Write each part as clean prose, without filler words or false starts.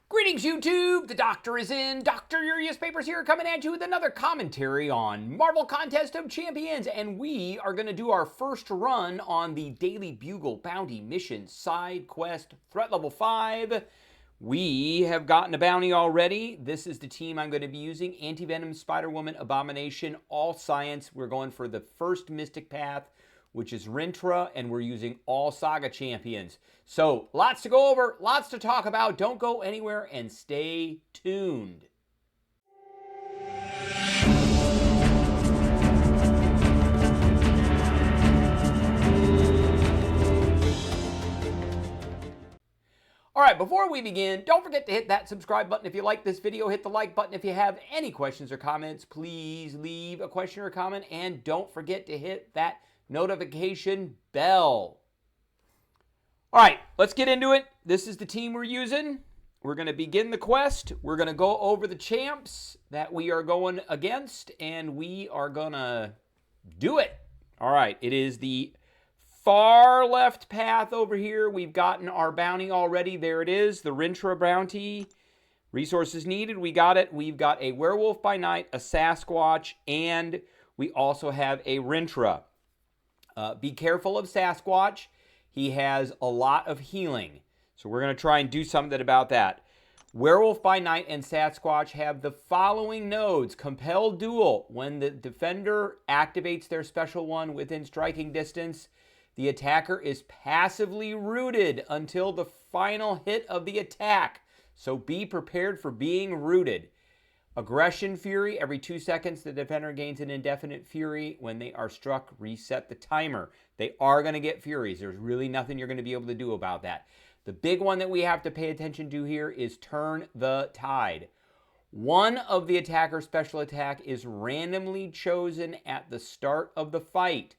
Greetings, YouTube! The Doctor is in. Dr. Urius Papers here, coming at you with another commentary on Marvel Contest of Champions. And we are going to do our first run on the Daily Bugle Bounty Mission Side Quest Threat Level 5. We have gotten a bounty already. This is the team I'm going to be using. Anti-Venom, Spider-Woman, Abomination, all science. We're going for the first Mystic Path, which is Rintrah, and we're using all Saga champions. So, lots to go over, lots to talk about. Don't go anywhere and stay tuned. All right, before we begin, don't forget to hit that subscribe button if you like this video. Hit the like button if you have any questions or comments. Please leave a question or comment, and don't forget to hit that notification bell. All right, let's get into it. This is the team we're using. We're going to begin the quest. We're going to go over the champs that we are going against, and we are going to do it. All right, it is the far left path over here. We've gotten our bounty already. There it is, the Rintrah bounty. Resources needed, we got it. We've got a werewolf by night, a Sasquatch, and we also have a Rintrah. Be careful of Sasquatch. He has a lot of healing. So we're going to try and do something about that. Werewolf by Night and Sasquatch have the following nodes. Compel Duel. When the defender activates their special one within striking distance, the attacker is passively rooted until the final hit of the attack. So be prepared for being rooted. Aggression Fury, every 2 seconds the defender gains an indefinite fury. When they are struck, reset the timer. They are going to get furies. There's really nothing you're going to be able to do about that. The big one that we have to pay attention to here is Turn the Tide. One of the attacker's special attack is randomly chosen at the start of the fight.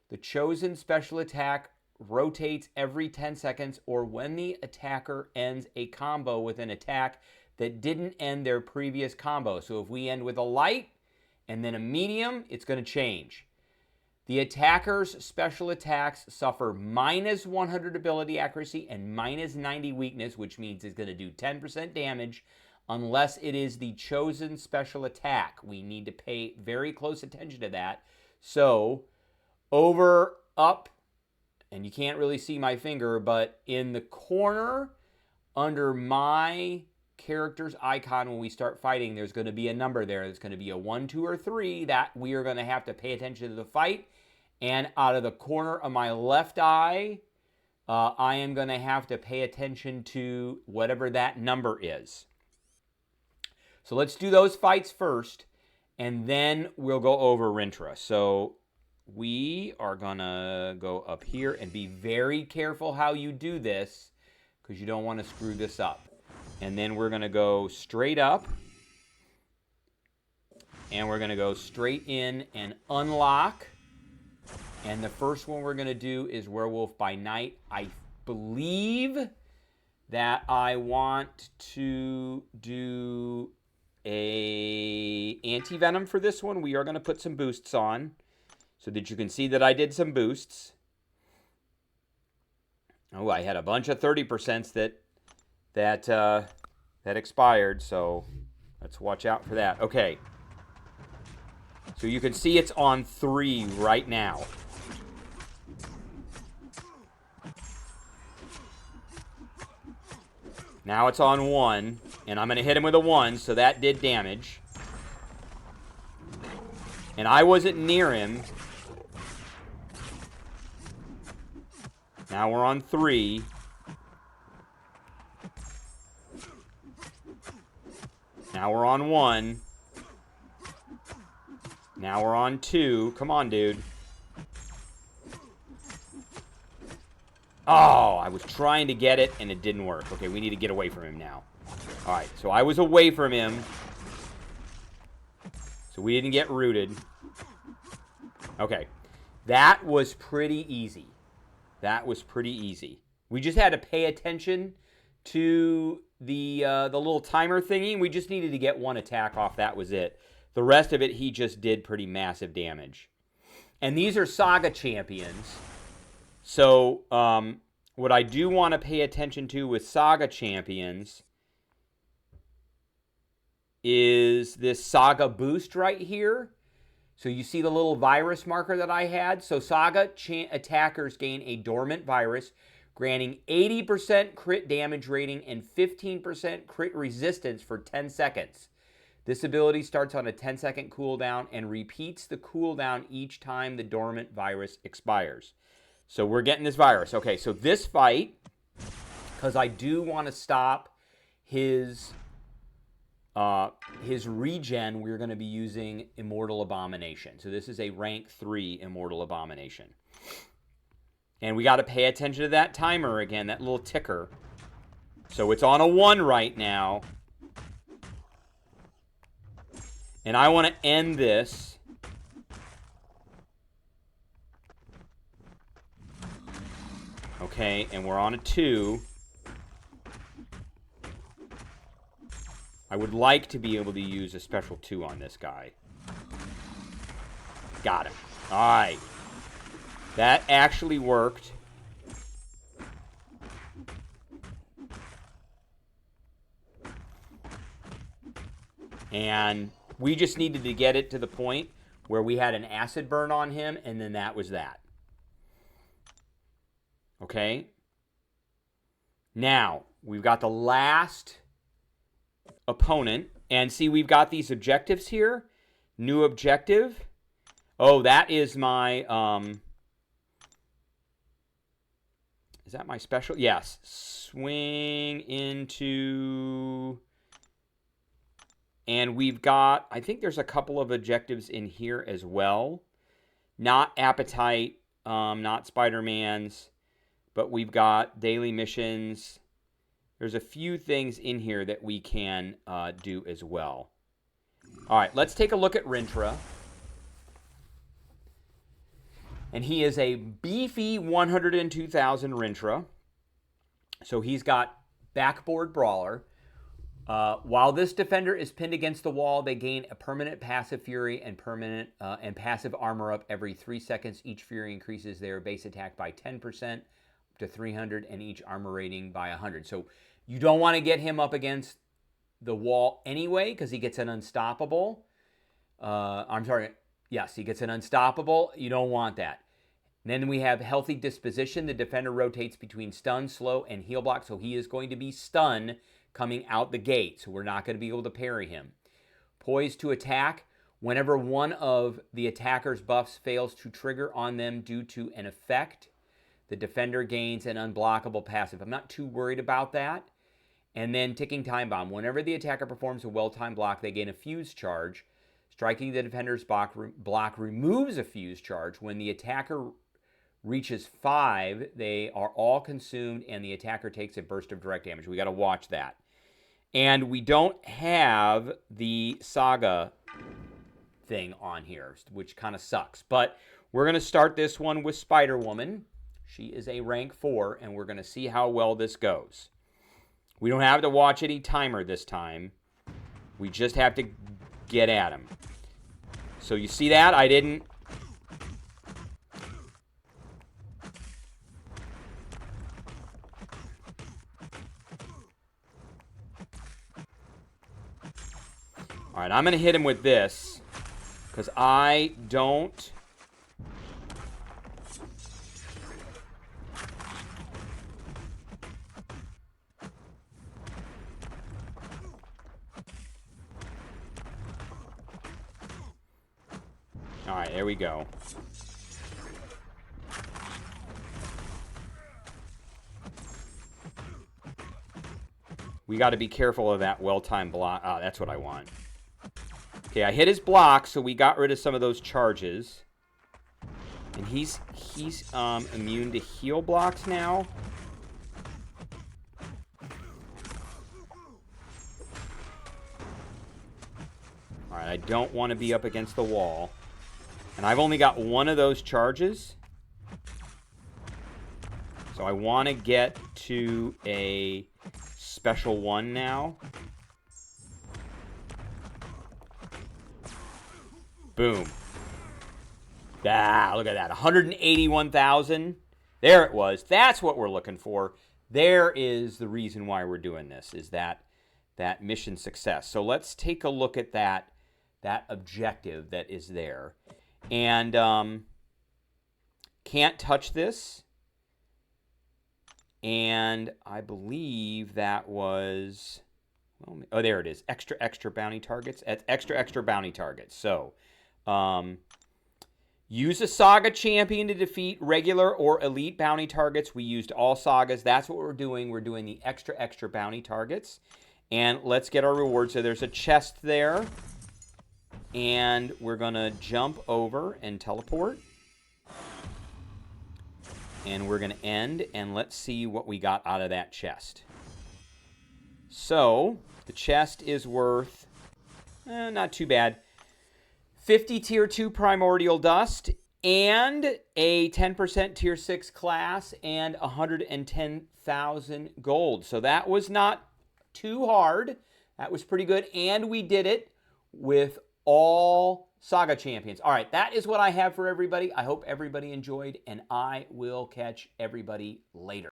The chosen special attack rotates every 10 seconds or when the attacker ends a combo with an attack that didn't end their previous combo. So if we end with a light and then a medium, it's going to change. The attacker's special attacks suffer minus 100 ability accuracy and minus 90 weakness, which means it's going to do 10% damage unless it is the chosen special attack. We need to pay very close attention to that. So over, up, and you can't really see my finger, but in the corner under my character's icon when we start fighting, there's going to be a number there. There's going to be a 1, 2, or 3 that we are going to have to pay attention to the fight. And out of the corner of my left eye, I am going to have to pay attention to whatever that number is. So let's do those fights first, and then we'll go over Rintrah. So we are going to go up here and be very careful how you do this because you don't want to screw this up. And then we're going to go straight up. And we're going to go straight in and unlock. And the first one we're going to do is Werewolf by Night. I believe that I want to do a Anti-Venom for this one. We are going to put some boosts on so that you can see that I did some boosts. Oh, I had a bunch of 30% that expired, so let's watch out for that. Okay. So you can see it's on 3 right now. Now it's on 1, and I'm going to hit him with a 1, so that did damage. And I wasn't near him. Now we're on 3. Now we're on 1. Now we're on 2. Come on, dude. Oh, I was trying to get it, and it didn't work. Okay, we need to get away from him now. All right, so I was away from him. So we didn't get rooted. Okay, that was pretty easy. That was pretty easy. We just had to pay attention to the little timer thingy. We just needed to get one attack off. That was it. The rest of it, he just did pretty massive damage. And these are Saga champions. So what I do want to pay attention to with Saga champions is this Saga boost right here. So you see the little virus marker that I had? So Saga attackers gain a dormant virus, granting 80% crit damage rating and 15% crit resistance for 10 seconds. This ability starts on a 10-second cooldown and repeats the cooldown each time the dormant virus expires. So we're getting this virus. Okay, so this fight, because I do want to stop his regen, we're going to be using Immortal Abomination. So this is a rank 3 Immortal Abomination. And we got to pay attention to that timer again, that little ticker. So it's on a 1 right now. And I want to end this. Okay, and we're on a 2. I would like to be able to use a special 2 on this guy. Got him. All right. That actually worked. And we just needed to get it to the point where we had an acid burn on him, and then that was that. Okay? Now, we've got the last opponent, and see, we've got these objectives here. New objective. Oh, that is my, is that my special? Yes. Swing into... And we've got, I think there's a couple of objectives in here as well. Not Appetite, not Spider-Man's, but we've got daily missions. There's a few things in here that we can do as well. All right, let's take a look at Rintrah. And he is a beefy 102,000 Rintrah. So he's got backboard brawler. While this defender is pinned against the wall, they gain a permanent passive fury and permanent and passive armor up every 3 seconds. Each fury increases their base attack by 10% to 300 and each armor rating by 100. So you don't want to get him up against the wall anyway because he gets an unstoppable. I'm sorry. Yes, he gets an unstoppable. You don't want that. And then we have healthy disposition. The defender rotates between stun, slow, and heal block. So he is going to be stunned coming out the gate, so we're not going to be able to parry him. Poised to attack. Whenever one of the attacker's buffs fails to trigger on them due to an effect, the defender gains an unblockable passive. I'm not too worried about that. And then ticking time bomb. Whenever the attacker performs a well-timed block, they gain a fuse charge. Striking the defender's block removes a fuse charge. When the attacker reaches 5, they are all consumed, and the attacker takes a burst of direct damage. We got to watch that. And we don't have the Saga thing on here, which kind of sucks. But we're going to start this one with Spider-Woman. She is a rank 4, and we're going to see how well this goes. We don't have to watch any timer this time. We just have to get at him. So you see that? I didn't... All right, I'm going to hit him with this because I don't... All right, there we go. We got to be careful of that well-timed block. Ah, that's what I want. Okay, I hit his block, so we got rid of some of those charges. And he's immune to heal blocks now. All right, I don't want to be up against the wall. And I've only got one of those charges. So I want to get to a special 1 now. Boom. Ah, look at that. 181,000. There it was. That's what we're looking for. There is the reason why we're doing this, is that that mission success. So let's take a look at that objective that is there. And can't touch this. And I believe that was, well, oh, there it is. Extra bounty targets. Extra bounty targets. So use a saga champion to defeat regular or elite bounty targets. We used all sagas. That's what we're doing. We're doing the extra bounty targets. And let's get our reward. So there's a chest there. And we're going to jump over and teleport. And we're going to end, and let's see what we got out of that chest. So, the chest is worth, not too bad, 50 Tier 2 Primordial Dust, and a 10% Tier 6 class, and 110,000 gold. So that was not too hard. That was pretty good, and we did it with all Saga champions. All right, that is what I have for everybody. I hope everybody enjoyed, and I will catch everybody later.